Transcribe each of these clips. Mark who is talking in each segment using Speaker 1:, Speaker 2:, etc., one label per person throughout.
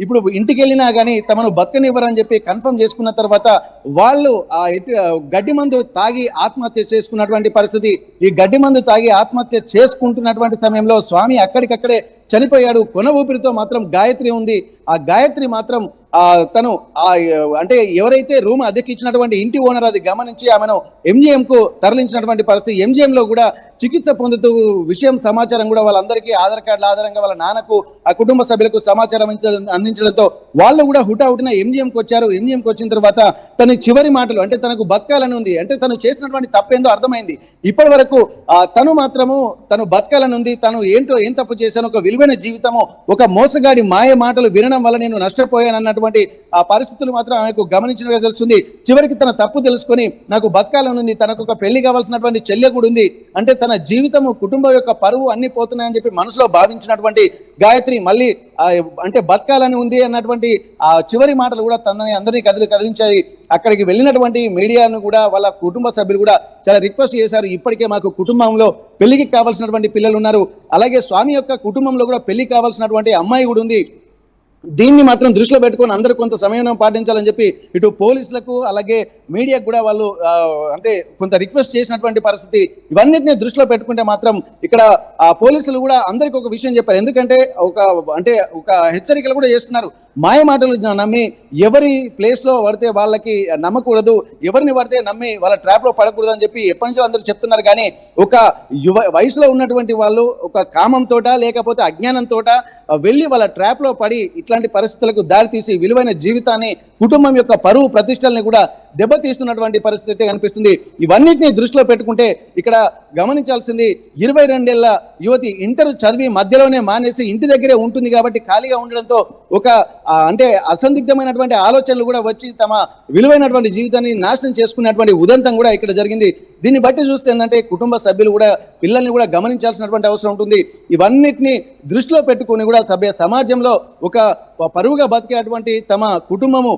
Speaker 1: ఇప్పుడు ఇంటికి వెళ్ళినా కానీ తమను బతకనివ్వరని చెప్పి కన్ఫర్మ్ చేసుకున్న తర్వాత వాళ్ళు ఆ గడ్డి మందు తాగి ఆత్మహత్య చేసుకున్నటువంటి పరిస్థితి. ఈ గడ్డి మందు తాగి ఆత్మహత్య చేసుకుంటున్నటువంటి సమయంలో స్వామి అక్కడికక్కడే చనిపోయాడు. కొన ఊపిరితో మాత్రం గాయత్రి ఉంది. ఆ గాయత్రి మాత్రం తను అంటే ఎవరైతే రూమ్ అద్దెకిచ్చినటువంటి ఇంటి ఓనర్ అది గమనించి ఆమెను ఎంజిఎం కు తరలించినటువంటి పరిస్థితి. ఎంజిఎం లో కూడా చికిత్స పొందుతూ విషయం సమాచారం కూడా వాళ్ళందరికీ ఆధార్ కార్డుల ఆధారంగా వాళ్ళ నాన్నకు ఆ కుటుంబ సభ్యులకు సమాచారం అందించడంతో వాళ్ళు కూడా హుటాహుటిన ఎంజిఎంకి వచ్చారు. ఎంజిఎంకి వచ్చిన తర్వాత తన చివరి మాటలు అంటే తనకు బతకాలని ఉంది, అంటే తను చేసినటువంటి తప్పేందో అర్థమైంది. ఇప్పటి వరకు తను బతకాలని ఉంది, తను ఏంటో ఏం తప్పు చేశాను, ఒక విలువైన జీవితము ఒక మోసగాడి మాయ మాటలు వినడం వల్ల నేను నష్టపోయాను అన్నటువంటి ఆ పరిస్థితులు మాత్రం ఆమెకు గమనించినట్టుగా తెలుస్తుంది. చివరికి తన తప్పు తెలుసుకొని నాకు బతకాలని ఉంది, తనకు ఒక పెళ్లి కావాల్సినటువంటి చెల్లె కూడా ఉంది, అంటే తన జీవితము కుటుంబం యొక్క పరువు అన్ని పోతున్నాయని చెప్పి మనసులో భావించినటువంటి గాయత్రి మళ్ళీ అంటే బతకాలని ఉంది అన్నటువంటి ఆ చివరి మాటలు కూడా తనని అందరినీ కదిలించాయి. అక్కడికి వెళ్ళినటువంటి మీడియాను కూడా వాళ్ళ కుటుంబ సభ్యులు కూడా చాలా రిక్వెస్ట్ చేశారు. ఇప్పటికే మాకు కుటుంబంలో పెళ్లికి కావాల్సినటువంటి పిల్లలు ఉన్నారు, అలాగే స్వామి యొక్క కుటుంబంలో కూడా పెళ్లి కావాల్సినటువంటి అమ్మాయి కూడా ఉంది. దీన్ని మాత్రం దృష్టిలో పెట్టుకొని అందరూ కొంత సమయం పాటించాలని చెప్పి ఇటు పోలీసులకు అలాగే మీడియాకు కూడా వాళ్ళు అంటే కొంత రిక్వెస్ట్ చేసినటువంటి పరిస్థితి. ఇవన్నిటిని దృష్టిలో పెట్టుకుంటే మాత్రం ఇక్కడ పోలీసులు కూడా అందరికి ఒక విషయం చెప్పారు. ఎందుకంటే ఒక హెచ్చరికలు కూడా చేస్తున్నారు. మాయ మాటలు నమ్మి ఎవరి ప్లేస్ లో పడితే వాళ్ళకి నమ్మకూడదు, ఎవరిని పడితే నమ్మి వాళ్ళ ట్రాప్ లో పడకూడదు అని చెప్పి ఎప్పటి నుంచో అందరూ చెప్తున్నారు. కానీ ఒక వయసులో ఉన్నటువంటి వాళ్ళు ఒక కామంతో లేకపోతే అజ్ఞానంతో వెళ్ళి వాళ్ళ ట్రాప్ లో పడి ఇట్లాంటి పరిస్థితులకు దారితీసి విలువైన జీవితాన్ని కుటుంబం యొక్క పరువు ప్రతిష్టల్ని కూడా దెబ్బతీస్తున్నటువంటి పరిస్థితి కనిపిస్తుంది. ఇవన్నిటిని దృష్టిలో పెట్టుకుంటే ఇక్కడ గమనించాల్సింది 22 ఏళ్ల యువతి ఇంటర్ చదివి మధ్యలోనే మానేసి ఇంటి దగ్గరే ఉంటుంది కాబట్టి ఖాళీగా ఉండడంతో ఒక అంటే అసందిగ్ధమైనటువంటి ఆలోచనలు కూడా వచ్చి తమ విలువైనటువంటి జీవితాన్ని నాశనం చేసుకునేటువంటి ఉదంతం కూడా ఇక్కడ జరిగింది. దీన్ని బట్టి చూస్తే ఏంటంటే కుటుంబ సభ్యులు కూడా పిల్లల్ని కూడా గమనించాల్సినటువంటి అవసరం ఉంటుంది. ఇవన్నిటిని దృష్టిలో పెట్టుకుని కూడా సమాజంలో ఒక పరువుగా బతికేటువంటి తమ కుటుంబము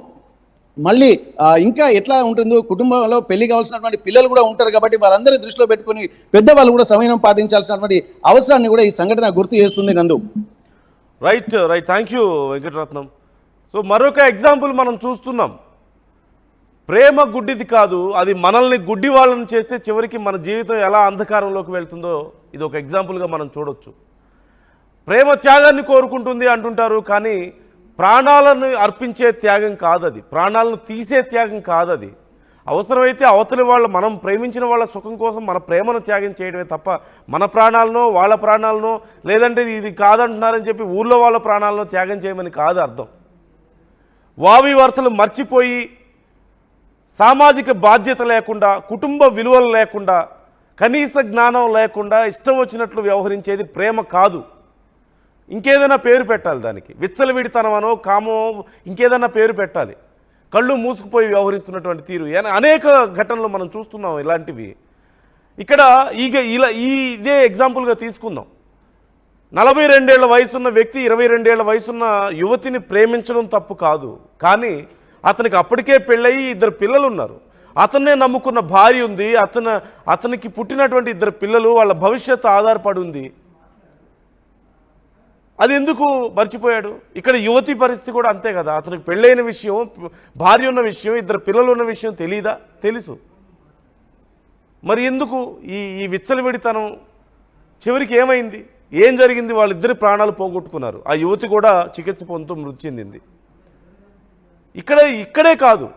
Speaker 1: మళ్ళీ ఇంకా ఎట్లా ఉంటుందో, కుటుంబంలో పెళ్లి కావాల్సినటువంటి పిల్లలు కూడా ఉంటారు కాబట్టి వాళ్ళందరూ దృష్టిలో పెట్టుకుని పెద్దవాళ్ళు కూడా సమయం పాటించాల్సినటువంటి అవసరాన్ని కూడా ఈ సంఘటన గుర్తు చేస్తుంది. నందు
Speaker 2: right thank you Venkataratnam. So మరొక ఎగ్జాంపుల్ మనం చూస్తున్నాం. ప్రేమ గుడ్డిది కాదు, అది మనల్ని గుడ్డి వాళ్ళని చేస్తే చివరికి మన జీవితం ఎలా అంధకారంలోకి వెళ్తుందో ఇది ఒక ఎగ్జాంపుల్గా మనం చూడొచ్చు. ప్రేమ త్యాగాన్ని కోరుకుంటుంది అంటుంటారు, కానీ ప్రాణాలను అర్పించే త్యాగం కాదది, ప్రాణాలను తీసే త్యాగం కాదది. అవసరమైతే అవతలి మనం ప్రేమించిన వాళ్ళ సుఖం కోసం మన ప్రేమను త్యాగం చేయడమే తప్ప మన ప్రాణాలనో వాళ్ళ ప్రాణాలనో లేదంటే ఇది కాదంటున్నారని చెప్పి ఊళ్ళో వాళ్ళ ప్రాణాలను త్యాగం చేయమని కాదు అర్థం. వావి వరుసలు మర్చిపోయి సామాజిక బాధ్యత లేకుండా, కుటుంబ విలువలు లేకుండా, కనీస జ్ఞానం లేకుండా ఇష్టం వచ్చినట్లు వ్యవహరించేది ప్రేమ కాదు. ఇంకేదైనా పేరు పెట్టాలి దానికి, విచ్చలవిడితనమనో కామో ఇంకేదైనా పేరు పెట్టాలి. కళ్ళు మూసుకుపోయి వ్యవహరిస్తున్నటువంటి తీరు అనేక ఘటనలు మనం చూస్తున్నాం ఇలాంటివి. ఇక్కడ ఇదే ఎగ్జాంపుల్గా తీసుకుందాం. 42 ఏళ్ల వయసున్న వ్యక్తి 22 ఏళ్ల వయసున్న యువతిని ప్రేమించడం తప్పు కాదు, కానీ అతనికి అప్పటికే పెళ్ళయి 2 పిల్లలు ఉన్నారు, అతన్నే నమ్ముకున్న భార్య ఉంది, అతనికి పుట్టినటువంటి 2 పిల్లలు, వాళ్ళ భవిష్యత్తు ఆధారపడి ఉంది. అది ఎందుకు మర్చిపోయాడు? ఇక్కడ యువతి పరిస్థితి కూడా అంతే కదా. అతనికి పెళ్ళైన విషయం, భార్య ఉన్న విషయం, 2 పిల్లలు ఉన్న విషయం తెలీదా? తెలుసు. మరి ఎందుకు ఈ విచ్చలవిడితనం? చివరికి ఏమైంది, ఏం జరిగింది? వాళ్ళిద్దరి ప్రాణాలు పోగొట్టుకున్నారు. ఆ యువతి కూడా చికిత్స పొందుతూ మృతి చెందింది. ఇక్కడే కాదు,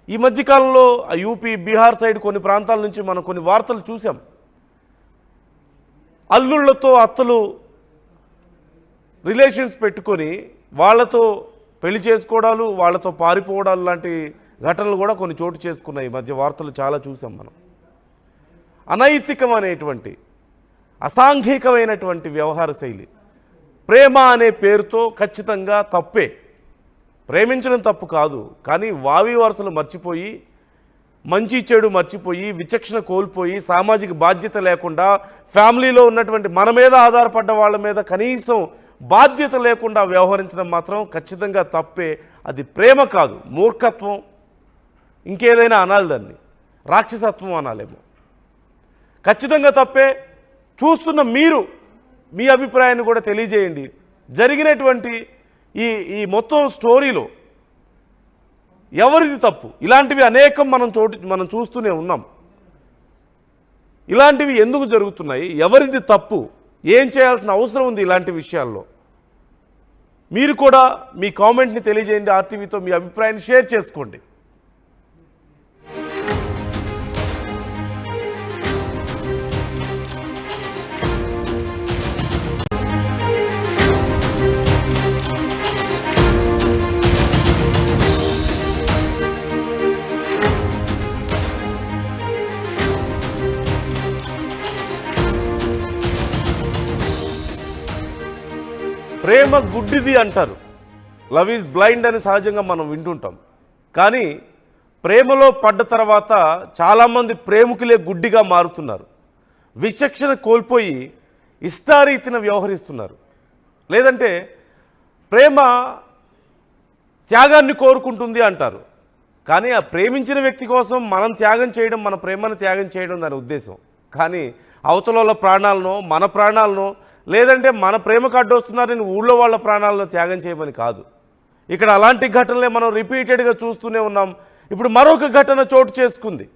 Speaker 2: ఈ మధ్యకాలంలో యూపీ, బీహార్ సైడ్ కొన్ని ప్రాంతాల నుంచి మనం కొన్ని వార్తలు చూసాం. అల్లుళ్లతో అత్తలు రిలేషన్స్ పెట్టుకొని వాళ్ళతో పెళ్లి చేసుకోవడాలు, వాళ్ళతో పారిపోవడాలు లాంటి ఘటనలు కూడా కొన్ని చోటు చేసుకున్నాయి. ఈ మధ్య వార్తలు చాలా చూసాం మనం. అనైతికమైనటువంటి, అసాంఘికమైనటువంటి వ్యవహార శైలి. ప్రేమ అనే పేరుతో ఖచ్చితంగా తప్పే, ప్రేమించడం తప్పు కాదు, కానీ వావి వరుసలు మర్చిపోయి, మంచి చెడు మర్చిపోయి, విచక్షణ కోల్పోయి, సామాజిక బాధ్యత లేకుండా, ఫ్యామిలీలో ఉన్నటువంటి మన మీద ఆధారపడ్డ వాళ్ళ మీద కనీసం బాధ్యత లేకుండా వ్యవహరించడం మాత్రం ఖచ్చితంగా తప్పే. అది ప్రేమ కాదు, మూర్ఖత్వం, ఇంకేదైనా అనాలి, దాన్ని రాక్షసత్వం అనాలేమో. ఖచ్చితంగా తప్పే. చూస్తున్న మీరు మీ అభిప్రాయాన్ని కూడా తెలియజేయండి. జరిగినటువంటి ఈ ఈ మొత్తం స్టోరీలో ఎవరిది తప్పు? ఇలాంటివి అనేకం మనం చూస్తూనే ఉన్నాం. ఇలాంటివి ఎందుకు జరుగుతున్నాయి? ఎవరిది తప్పు? ఏం చేయాల్సిన అవసరం ఉంది ఇలాంటి విషయాల్లో? మీరు కూడా మీ కామెంట్ని తెలియజేయండి. ఆర్టీవీతో మీ అభిప్రాయాన్ని షేర్ చేసుకోండి. ప్రేమ గుడ్డిది అంటారు. లవ్ ఈజ్ బ్లైండ్ అని సహజంగా మనం వింటుంటాం. కానీ ప్రేమలో పడ్డ తర్వాత చాలామంది ప్రేమికులే గుడ్డిగా మారుతున్నారు. విచక్షణ కోల్పోయి ఇష్టారీతిన వ్యవహరిస్తున్నారు. లేదంటే ప్రేమ త్యాగాన్ని కోరుకుంటుంది అంటారు. కానీ ఆ ప్రేమించిన వ్యక్తి కోసం మనం త్యాగం చేయడం, మన ప్రేమను త్యాగం చేయడం దాని ఉద్దేశం. కానీ అవతల ప్రాణాలను, మన ప్రాణాలను, లేదంటే మన ప్రేమకు అడ్డొస్తున్నారని ఊళ్ళో వాళ్ళ ప్రాణాలను త్యాగం చేయమని కాదు. ఇక్కడ అలాంటి ఘటనలే మనం రిపీటెడ్గా చూస్తూనే ఉన్నాం. ఇప్పుడు మరొక ఘటన చోటు చేసుకుంది.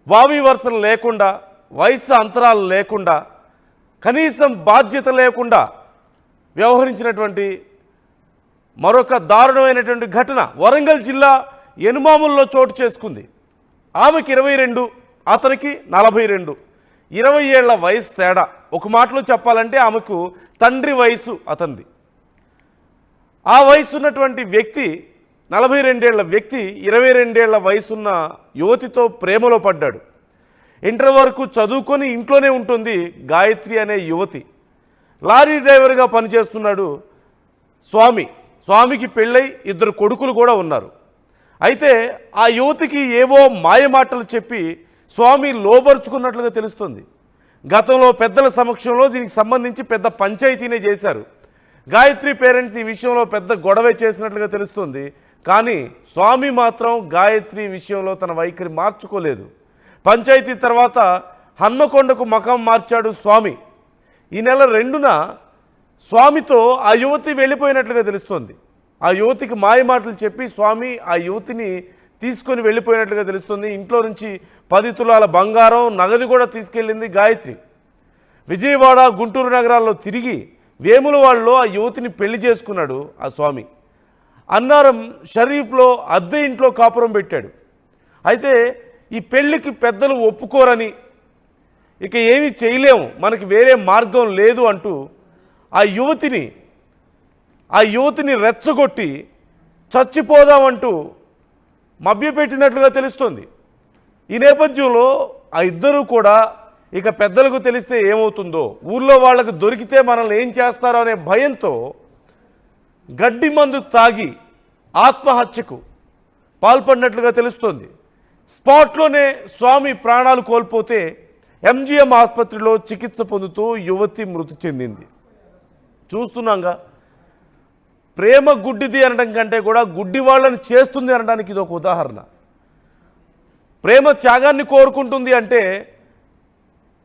Speaker 2: వావి వరుసలు లేకుండా, వయసు అంతరాలు లేకుండా, కనీసం బాధ్యత లేకుండా వ్యవహరించినటువంటి మరొక దారుణమైనటువంటి ఘటన వరంగల్ జిల్లా ఎనుమాముల్లో చోటు చేసుకుంది. ఆమెకి 22, అతనికి 42. 20 ఏళ్ల వయసు తేడా. ఒక మాటలో చెప్పాలంటే ఆమెకు తండ్రి వయసు అతనిది. ఆ వయసు ఉన్నటువంటి వ్యక్తి, 42 ఏళ్ల వ్యక్తి 22 ఏళ్ల వయసున్న యువతితో ప్రేమలో పడ్డాడు. ఇంటర్ వరకు చదువుకొని ఇంట్లోనే ఉంటుంది గాయత్రి అనే యువతి. లారీ డ్రైవర్గా పనిచేస్తున్నాడు స్వామికి పెళ్ళై 2 కొడుకులు కూడా ఉన్నారు. అయితే ఆ యువతికి ఏవో మాయమాటలు చెప్పి స్వామి లోబరుచుకున్నట్లుగా తెలుస్తుంది. గతంలో పెద్దల సమక్షంలో దీనికి సంబంధించి పెద్ద పంచాయతీనే చేశారు. గాయత్రి పేరెంట్స్ ఈ విషయంలో పెద్ద గొడవ చేసినట్లుగా తెలుస్తుంది. కానీ స్వామి మాత్రం గాయత్రి విషయంలో తన వైఖరి మార్చుకోలేదు. పంచాయతీ తర్వాత హన్మకొండకు మకం మార్చాడు స్వామి. ఈ నెల 2న స్వామితో ఆ యువతి వెళ్ళిపోయినట్లుగా తెలుస్తోంది. ఆ యువతికి మాయమాటలు చెప్పి స్వామి ఆ యువతిని తీసుకొని వెళ్ళిపోయినట్లుగా తెలుస్తుంది. ఇంట్లో నుంచి 10 తులాల బంగారం, నగదు కూడా తీసుకెళ్ళింది గాయత్రి. విజయవాడ, గుంటూరు నగరాల్లో తిరిగి వేములవాడలో ఆ యువతిని పెళ్లి చేసుకున్నాడు ఆ స్వామి. అన్నారం షరీఫ్లో అద్దె ఇంట్లో కాపురం పెట్టాడు. అయితే ఈ పెళ్లికి పెద్దలు ఒప్పుకోరని, ఇక ఏమీ చేయలేము, మనకి వేరే మార్గం లేదు అంటూ ఆ యువతిని రెచ్చగొట్టి చచ్చిపోదామంటూ మభ్యపెట్టినట్లుగా తెలుస్తోంది. ఈ నేపథ్యంలో ఆ ఇద్దరూ కూడా ఇక పెద్దలకు తెలిస్తే ఏమవుతుందో, ఊళ్ళో వాళ్ళకు దొరికితే మనల్ని ఏం చేస్తారో అనే భయంతో గడ్డి మందు తాగి ఆత్మహత్యకు పాల్పడినట్లుగా తెలుస్తోంది. స్పాట్లోనే స్వామి ప్రాణాలు కోల్పోతే ఎంజీఎం ఆసుపత్రిలో చికిత్స పొందుతూ యువతి మృతి చెందింది. చూస్తున్నాంగా, ప్రేమ గుడ్డిది అనడం కంటే కూడా గుడ్డి వాళ్ళని చేస్తుంది అనడానికి ఇది ఒక ఉదాహరణ. ప్రేమ త్యాగాన్ని కోరుకుంటుంది అంటే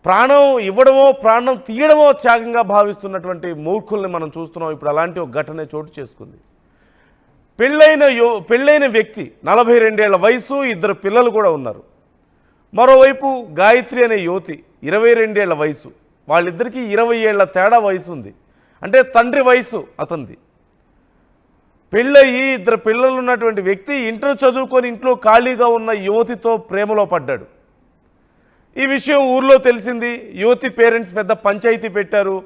Speaker 2: ప్రాణం ఇవ్వడమో ప్రాణం తీయడమో త్యాగంగా భావిస్తున్నటువంటి మూర్ఖుల్ని మనం చూస్తున్నాం. ఇప్పుడు అలాంటి ఒక ఘటన చోటు చేసుకుంది. పెళ్ళైన వ్యక్తి 42 ఏళ్ల వయసు, 2 పిల్లలు కూడా ఉన్నారు. మరోవైపు గాయత్రి అనే యువతి 22 ఏళ్ల వయసు. వాళ్ళిద్దరికీ 20 ఏళ్ల తేడా వయసు ఉంది. అంటే తండ్రి వయసు అతనిది. పెళ్ళయి 2 పిల్లలు ఉన్నటువంటి వ్యక్తి ఇంటర్ చదువుకొని ఇంట్లో ఖాళీగా ఉన్న యువతితో ప్రేమలో పడ్డాడు. ఈ విషయం ఊర్లో తెలిసింది. యువతి పేరెంట్స్ పెద్ద పంచాయతీ పెట్టారు.